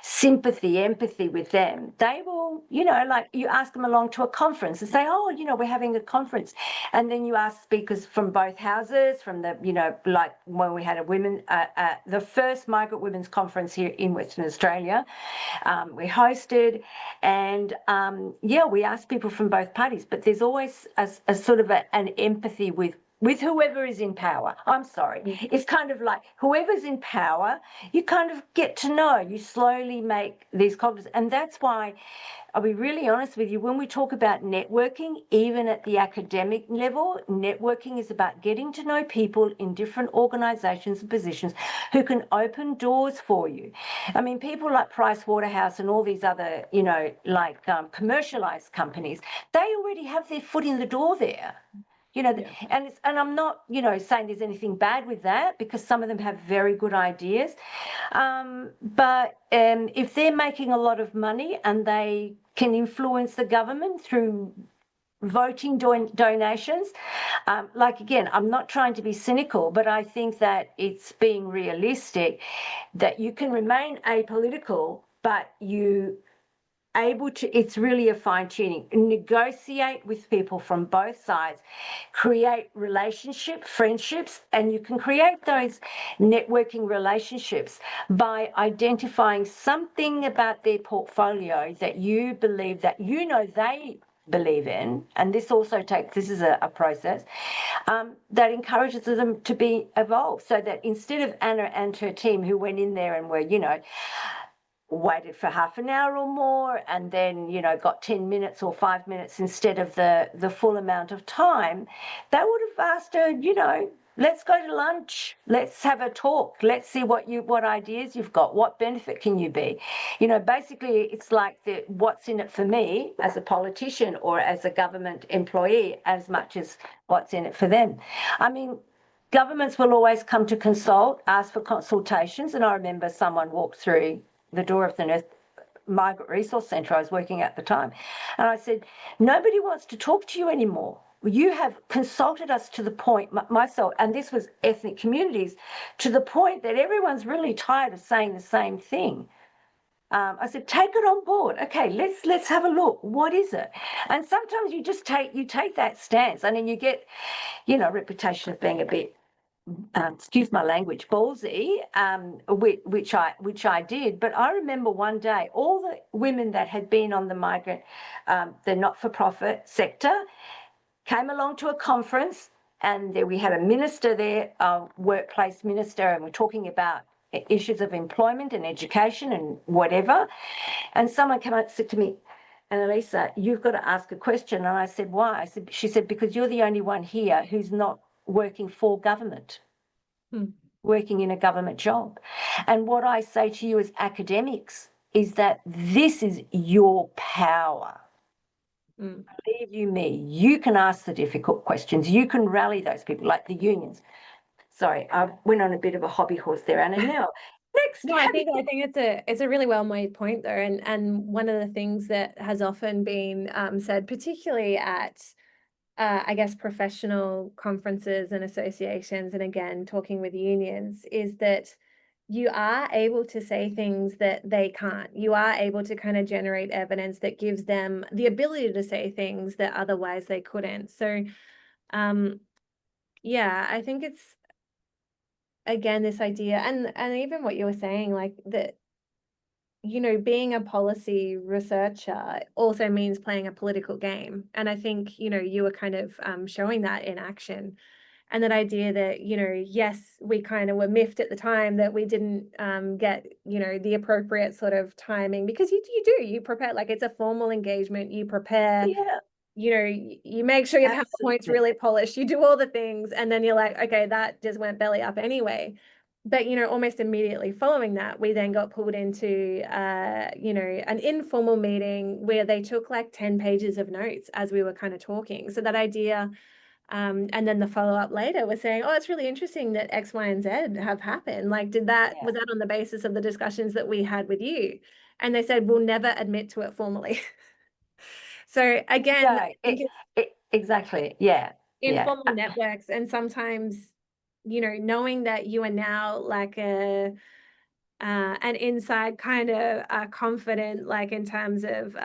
sympathy, empathy with them, they will, you know, like you ask them along to a conference and say, oh, you know, we're having a conference. And then you ask speakers from both houses, from the, you know, like when we had the first migrant women's conference here in Western Australia, we hosted, and yeah, we asked people from both parties, but there's always a sort of an empathy with whoever is in power. I'm sorry. It's kind of like whoever's in power, you kind of get to know, you slowly make these confidence. And that's why, I'll be really honest with you, when we talk about networking, even at the academic level, networking is about getting to know people in different organisations and positions who can open doors for you. I mean, people like Price Waterhouse and all these other, you know, like commercialised companies, they already have their foot in the door there. You know, and I'm not, you know, saying there's anything bad with that, because some of them have very good ideas. But if they're making a lot of money and they can influence the government through voting donations, like, again, I'm not trying to be cynical, but I think that it's being realistic that you can remain apolitical, but it's really a fine-tuning. Negotiate with people from both sides, create friendships, and you can create those networking relationships by identifying something about their portfolio that you believe that, you know, they believe in, and this is a process that encourages them to be evolved, so that instead of Anna and her team who went in there and were, you know, waited for half an hour or more and then, you know, got 10 minutes or 5 minutes instead of the full amount of time, they would have asked her, you know, let's go to lunch, let's have a talk, let's see what ideas you've got, what benefit can you be. You know, basically it's like what's in it for me as a politician or as a government employee as much as what's in it for them. I mean, governments will always come to consult, ask for consultations, and I remember someone walked through the door of the Migrant Resource Centre I was working at the time, and I said, nobody wants to talk to you anymore. You have consulted us to the point, myself, and this was ethnic communities, to the point that everyone's really tired of saying the same thing. I said, take it on board. Okay, let's have a look. What is it? And sometimes you just take that stance, and then you get, you know, a reputation of being a bit, excuse my language, ballsy, which I did. But I remember one day, all the women that had been on the migrant, the not-for-profit sector, came along to a conference, and we had a minister there, a workplace minister, and we're talking about issues of employment and education and whatever. And someone came up and said to me, Annalisa, you've got to ask a question. And I said, why? She said, because you're the only one here who's not working for government, working in a government job. And what I say to you as academics is that this is your power. Mm. Believe you me, you can ask the difficult questions. You can rally those people like the unions. Sorry, I went on a bit of a hobby horse there, Anna. Now, next. No, I think it's a really well made point though, and one of the things that has often been said, particularly at I guess professional conferences and associations, and again talking with unions, is that you are able to say things that they can't. You are able to kind of generate evidence that gives them the ability to say things that otherwise they couldn't. So, yeah, I think it's again this idea, and even what you were saying, like that, you know, being a policy researcher also means playing a political game. And I think, you know, you were kind of showing that in action. And that idea that, you know, yes, we kind of were miffed at the time that we didn't get, you know, the appropriate sort of timing, because you prepare, like it's a formal engagement, you prepare, Yeah, you know, you make sure your PowerPoint's absolutely. really polished, you do all the things, and then you're like, okay, that just went belly up anyway. But, you know, almost immediately following that, we then got pulled into, you know, an informal meeting where they took like 10 pages of notes as we were kind of talking. So that idea, and then the follow-up later was saying, oh, it's really interesting that X, Y, and Z have happened. Like, was that on the basis of the discussions that we had with you? And they said, we'll never admit to it formally. So again, Yeah, I think exactly. Yeah. informal networks, and sometimes, you know, knowing that you are now like an inside kind of confident, like in terms of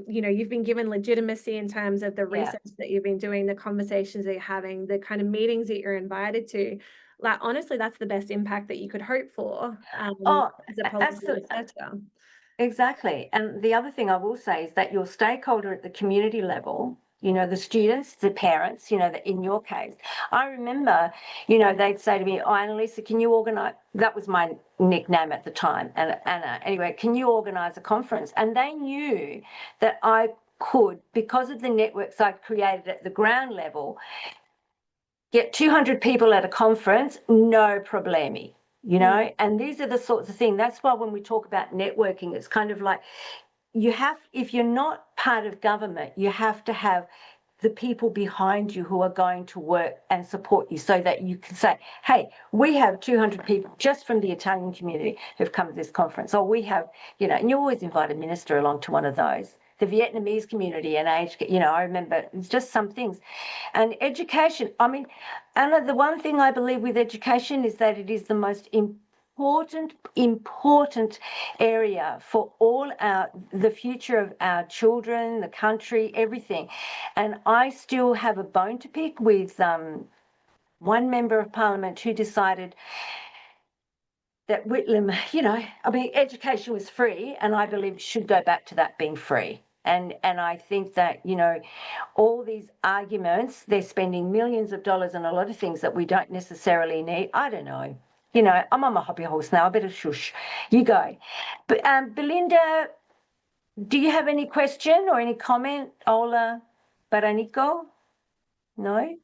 you know, you've been given legitimacy in terms of the research that you've been doing, the conversations that you're having, the kind of meetings that you're invited to. Like honestly, that's the best impact that you could hope for Oh, as a policy researcher. exactly. And the other thing I will say is that your stakeholder at the community level, you know, the students, the parents, you know, that in your case, I remember, you know, they'd say to me, oh, Annalisa, can you organise, that was my nickname at the time, and Anna, anyway, can you organise a conference? And they knew that I could, because of the networks I'd created at the ground level, get 200 people at a conference, no problemi, you know? And these are the sorts of things. That's why when we talk about networking, it's kind of like you have, if you're not part of government, you have to have the people behind you who are going to work and support you so that you can say, hey, we have 200 people just from the Italian community who've come to this conference. Or we have, you know, and you always invite a minister along to one of those. The Vietnamese community and age, you know, I remember it's just some things. And education, I mean, Anna, the one thing I believe with education is that it is the most important area for the future of our children, the country, everything. And I still have a bone to pick with one member of parliament who decided that Whitlam, you know, I mean, education was free, and I believe should go back to that being free. And I think that, you know, all these arguments, they're spending millions of dollars on a lot of things that we don't necessarily need. I don't know. You know, I'm on my hobby horse now. I better shush. You go. But Belinda, do you have any question or any comment? Ola Baranico? No?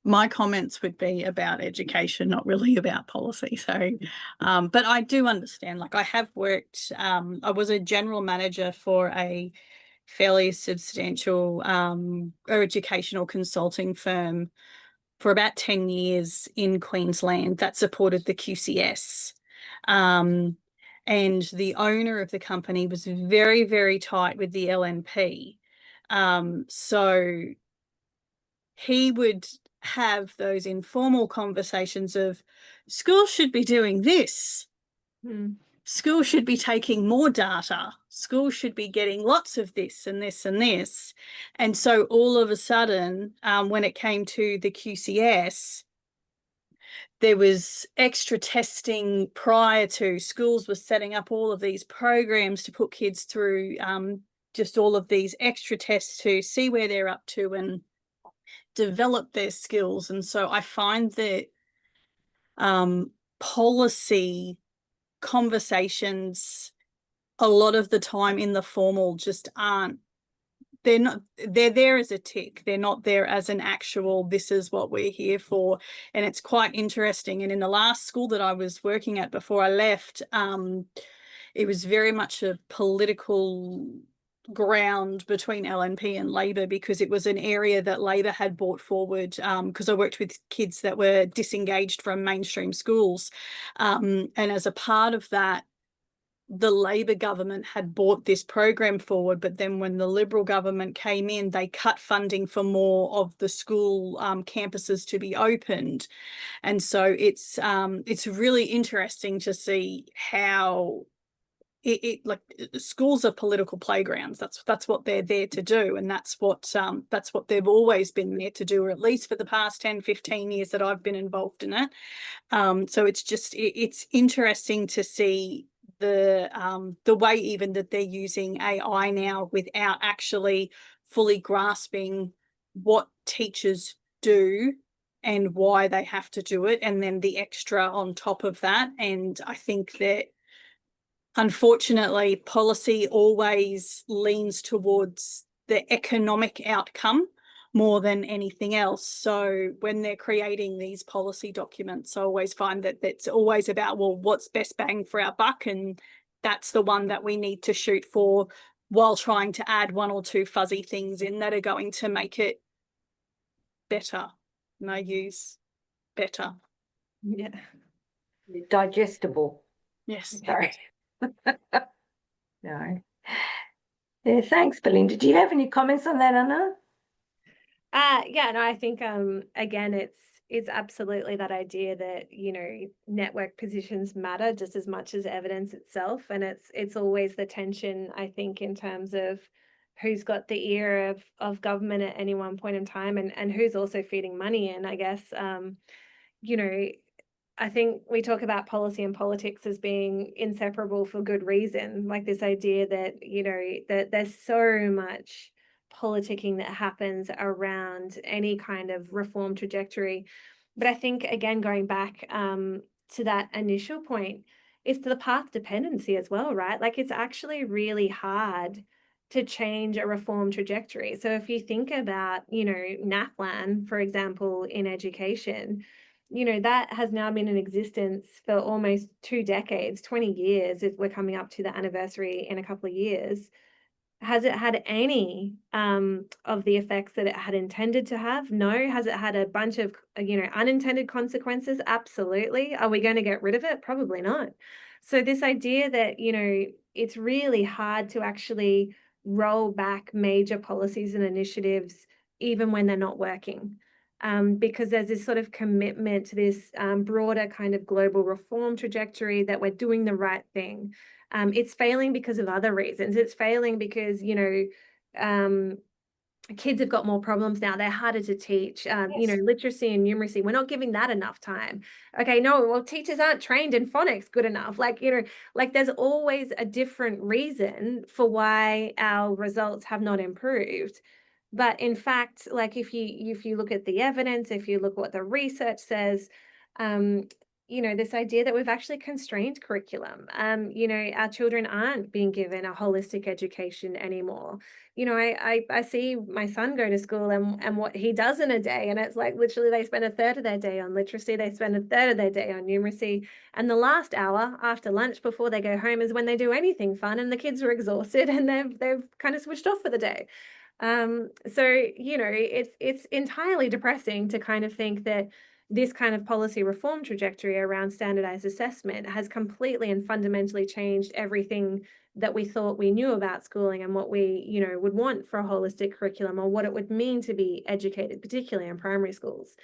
My comments would be about education, not really about policy. So, but I do understand, like I have worked, I was a general manager for a fairly substantial educational consulting firm for about 10 years in Queensland that supported the QCS. And the owner of the company was very, very tight with the LNP. So he would have those informal conversations of schools should be doing this. Schools should be taking more data. Schools should be getting lots of this and this and this. And so all of a sudden, when it came to the QCS, there was extra testing prior to. Schools were setting up all of these programs to put kids through just all of these extra tests to see where they're up to and develop their skills. And so I find that policy conversations a lot of the time in the formal just aren't they're there as a tick. They're not there as an actual, this is what we're here for. And it's quite interesting. And in the last school that I was working at before I left, it was very much a political ground between LNP and Labor, because it was an area that Labor had brought forward, because I worked with kids that were disengaged from mainstream schools. And as a part of that, the Labor government had brought this program forward, but then when the Liberal government came in, they cut funding for more of the school campuses to be opened. And so it's really interesting to see how like schools are political playgrounds. That's what they're there to do, and that's what they've always been there to do, or at least for the past 10, 15 years that I've been involved in it. So it's interesting to see the way even that they're using AI now without actually fully grasping what teachers do and why they have to do it, and then the extra on top of that. And I think that unfortunately policy always leans towards the economic outcome more than anything else. So when they're creating these policy documents, I always find that it's always about, well, what's best bang for our buck? And that's the one that we need to shoot for, while trying to add one or two fuzzy things in that are going to make it better. And I use better. Yeah. Digestible. Yes. Sorry. No. Yeah, thanks, Belinda. Do you have any comments on that, Anna? Yeah, no, I think again it's absolutely that idea that, you know, network positions matter just as much as evidence itself. And it's always the tension, I think, in terms of who's got the ear of government at any one point in time, and who's also feeding money in, I guess. You know, I think we talk about policy and politics as being inseparable for good reason. Like this idea that, you know, that there's so much politicking that happens around any kind of reform trajectory. But I think, again, going back to that initial point, it's the path dependency as well, right? Like it's actually really hard to change a reform trajectory. So if you think about, you know, NAPLAN, for example, in education, you know, that has now been in existence for almost 2 decades, 20 years, if we're coming up to the anniversary in a couple of years. Has it had any of the effects that it had intended to have? No. Has it had a bunch of, you know, unintended consequences? Absolutely. Are we going to get rid of it? Probably not. So this idea that, you know, it's really hard to actually roll back major policies and initiatives even when they're not working. Because there's this sort of commitment to this broader kind of global reform trajectory that we're doing the right thing. It's failing because of other reasons. It's failing because, you know, kids have got more problems now. They're harder to teach. You know, literacy and numeracy, we're not giving that enough time. Okay, no, well, teachers aren't trained in phonics good enough. Like, you know, like there's always a different reason for why our results have not improved. But in fact, like if you look at the evidence, if you look at what the research says, you know, this idea that we've actually constrained curriculum. You know, our children aren't being given a holistic education anymore. You know, I see my son go to school and what he does in a day, and it's like literally they spend a third of their day on literacy, they spend a third of their day on numeracy, and the last hour after lunch before they go home is when they do anything fun, and the kids are exhausted and they've kind of switched off for the day. So, you know, it's entirely depressing to kind of think that this kind of policy reform trajectory around standardized assessment has completely and fundamentally changed everything that we thought we knew about schooling and what we, you know, would want for a holistic curriculum, or what it would mean to be educated, particularly in primary schools.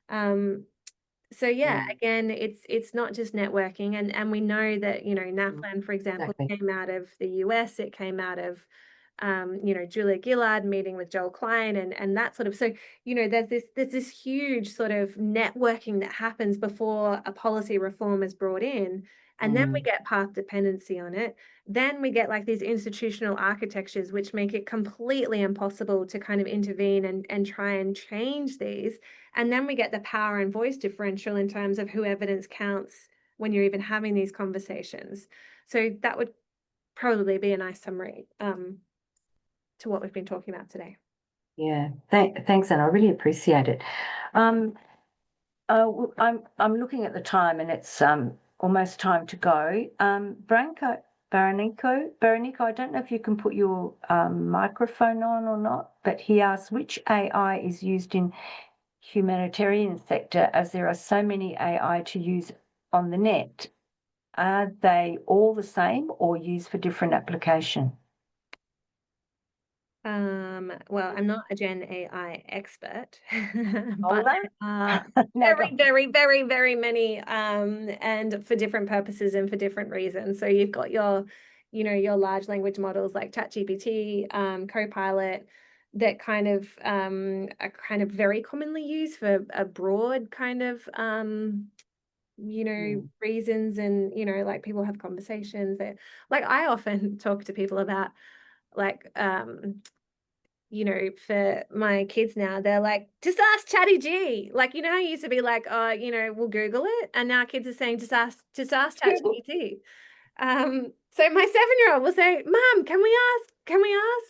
So yeah, again, it's not just networking, and we know that, you know, NAPLAN, for example, came out of the US, it came out of you know, Julia Gillard meeting with Joel Klein and that sort of, so, you know, there's this huge sort of networking that happens before a policy reform is brought in. And then we get path dependency on it. Then we get like these institutional architectures, which make it completely impossible to kind of intervene and try and change these. And then we get the power and voice differential in terms of who evidence counts when you're even having these conversations. So that would probably be a nice summary. to what we've been talking about today. Yeah, thanks, Anna. I really appreciate it. I'm looking at the time, and it's almost time to go. Baranico, I don't know if you can put your microphone on or not, but he asks which AI is used in humanitarian sector, as there are so many AI to use on the net. Are they all the same or used for different application? Well, I'm not a Gen AI expert, but Ola? there are No, very, go. very, very, very many, and for different purposes and for different reasons. So you've got your, your large language models like ChatGPT, Copilot, that kind of are kind of very commonly used for a broad kind of reasons, and like people have conversations that, like, I often talk to people about, like, for my kids now, they're like, just ask Chatty G. Like, I used to be like, oh, we'll Google it. And now kids are saying, just ask Google. ChatGPT. So my 7-year-old will say, Mom, can we ask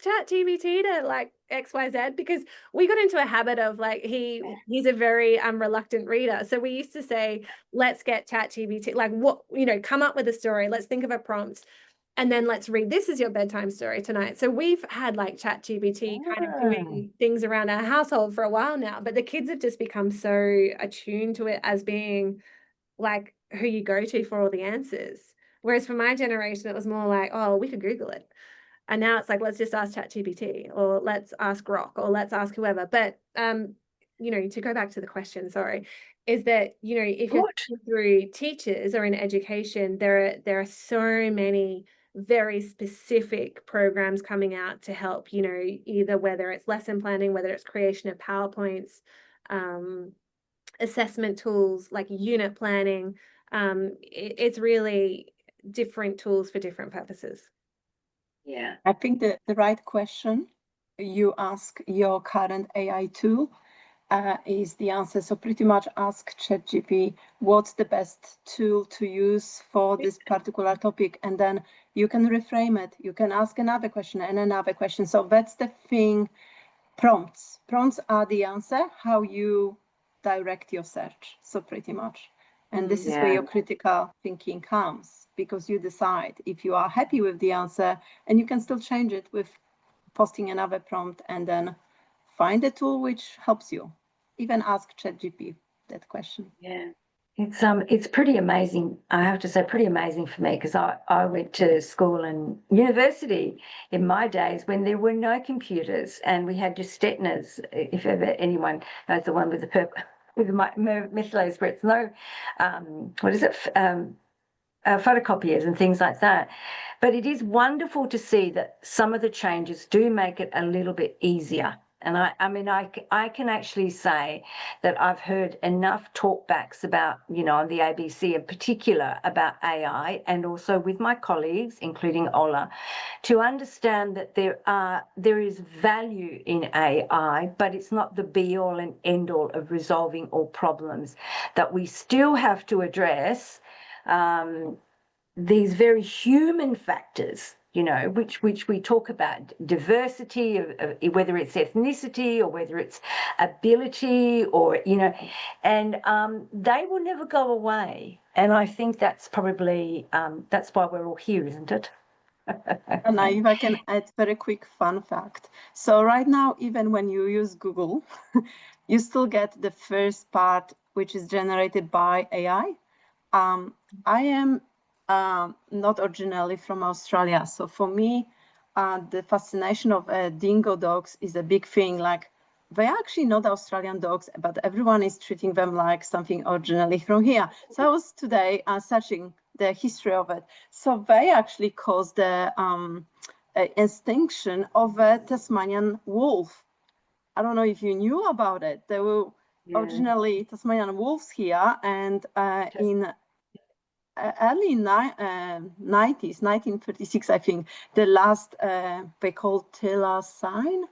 ChatGPT to like XYZ? Because we got into a habit of like, he's a very reluctant reader. So we used to say, let's get ChatGPT, like, what, come up with a story. Let's think of a prompt. And then let's read this as your bedtime story tonight. So we've had like ChatGPT kind of doing things around our household for a while now, but the kids have just become so attuned to it as being like who you go to for all the answers. Whereas for my generation, it was more like, oh, we could Google it. And now it's like, let's just ask ChatGPT, or let's ask Grok, or let's ask whoever. But to go back to the question, sorry, is that, if you're through teachers or in education, there are so many very specific programs coming out to help, either whether it's lesson planning, whether it's creation of PowerPoints, assessment tools like unit planning. It's really different tools for different purposes. Yeah. I think the right question you ask your current AI tool is the answer. So pretty much ask ChatGPT what's the best tool to use for this particular topic, and then you can reframe it. You can ask another question and another question. So that's the thing. Prompts are the answer, how you direct your search. So pretty much. And this is where your critical thinking comes, because you decide if you are happy with the answer, and you can still change it with posting another prompt, and then find a tool which helps you. Even ask ChatGPT that question. Yeah. It's pretty amazing. I have to say, pretty amazing for me, because I went to school and university in my days when there were no computers, and we had just Stetners, if ever anyone knows the one with the purple, with the methylated where it's no, photocopiers and things like that. But it is wonderful to see that some of the changes do make it a little bit easier. And I can actually say that I've heard enough talkbacks about, on the ABC in particular, about AI, and also with my colleagues, including Ola, to understand that there is value in AI, but it's not the be all and end all of resolving all problems, that we still have to address these very human factors, which we talk about, diversity of whether it's ethnicity or whether it's ability, or and they will never go away. And I think that's probably that's why we're all here, isn't it? And if I can add very quick fun fact. So right now, even when you use Google, you still get the first part, which is generated by AI. I am not originally from Australia. So for me, the fascination of dingo dogs is a big thing. Like, they're actually not Australian dogs, but everyone is treating them like something originally from here. So I was today searching the history of it. So they actually caused the extinction of a Tasmanian wolf. I don't know if you knew about it. There were originally Tasmanian wolves here, and in early 90s, 1936, I think, the last they called thylacine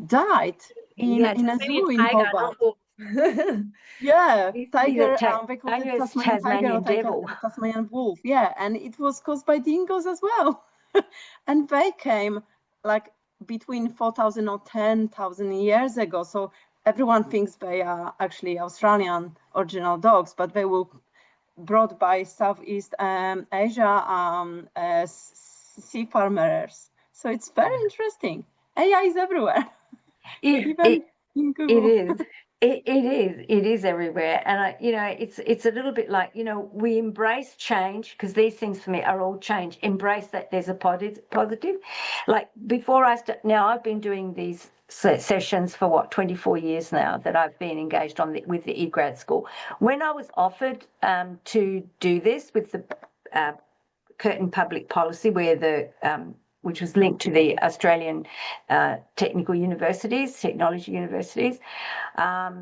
died in a zoo in Hobart. Yeah, tiger. They called it Tasmanian tiger or Tasmanian wolf. Yeah, and it was caused by dingoes as well. And they came, like, between 4,000 or 10,000 years ago. So everyone thinks they are actually Australian original dogs, but they were brought by Southeast Asia sea farmers. So it's very interesting. AI is everywhere. Even in Google. It is everywhere. And it's a little bit like, we embrace change, because these things for me are all change. Embrace that there's a positive. Like before now I've been doing these sessions for 24 years now that I've been engaged with the eGrad school. When I was offered to do this with the Curtin Public Policy, where which was linked to the Australian technical universities, technology universities, I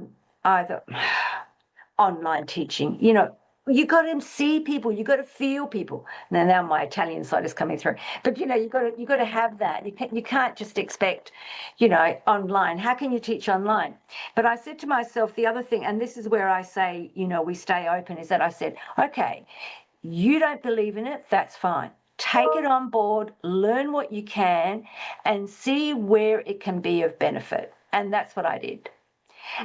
thought, online teaching, you got to see people, you got to feel people. Now my Italian side is coming through, but you got to have that. You can't just expect, online. How can you teach online? But I said to myself, the other thing, and this is where I say, we stay open, is that I said, okay, you don't believe in it, that's fine. Take it on board, learn what you can, and see where it can be of benefit. And that's what I did.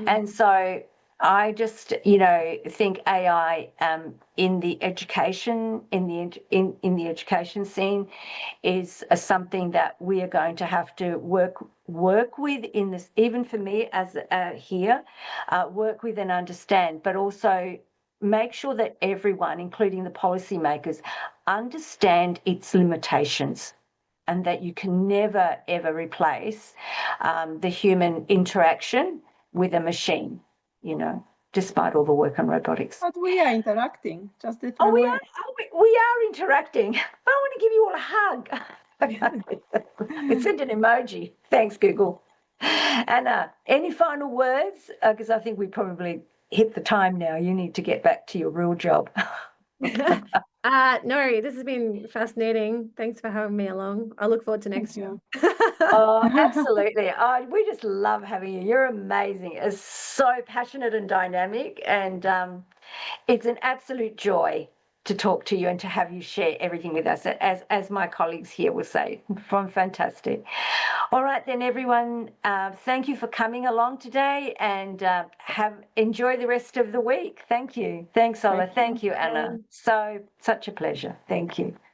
And so I just, think AI in the education, in the education scene is something that we are going to have to work with in this, even for me as here, work with and understand, but also make sure that everyone, including the policymakers, understand its limitations, and that you can never, ever replace the human interaction with a machine, despite all the work on robotics. But we are interacting, just different Oh, we way. are interacting. I want to give you all a hug. I sent an emoji. Thanks, Google. Anna, any final words? Because I think we probably hit the time now. You need to get back to your real job. No, this has been fascinating. Thanks for having me along. I look forward to next year. Oh, absolutely. We just love having you. You're amazing. It's so passionate and dynamic, and it's an absolute joy to talk to you and to have you share everything with us, as my colleagues here will say. Fantastic. All right then, everyone. Thank you for coming along today, and enjoy the rest of the week. Thank you. Thanks, Ola. Thank you, Anna. Such a pleasure. Thank you.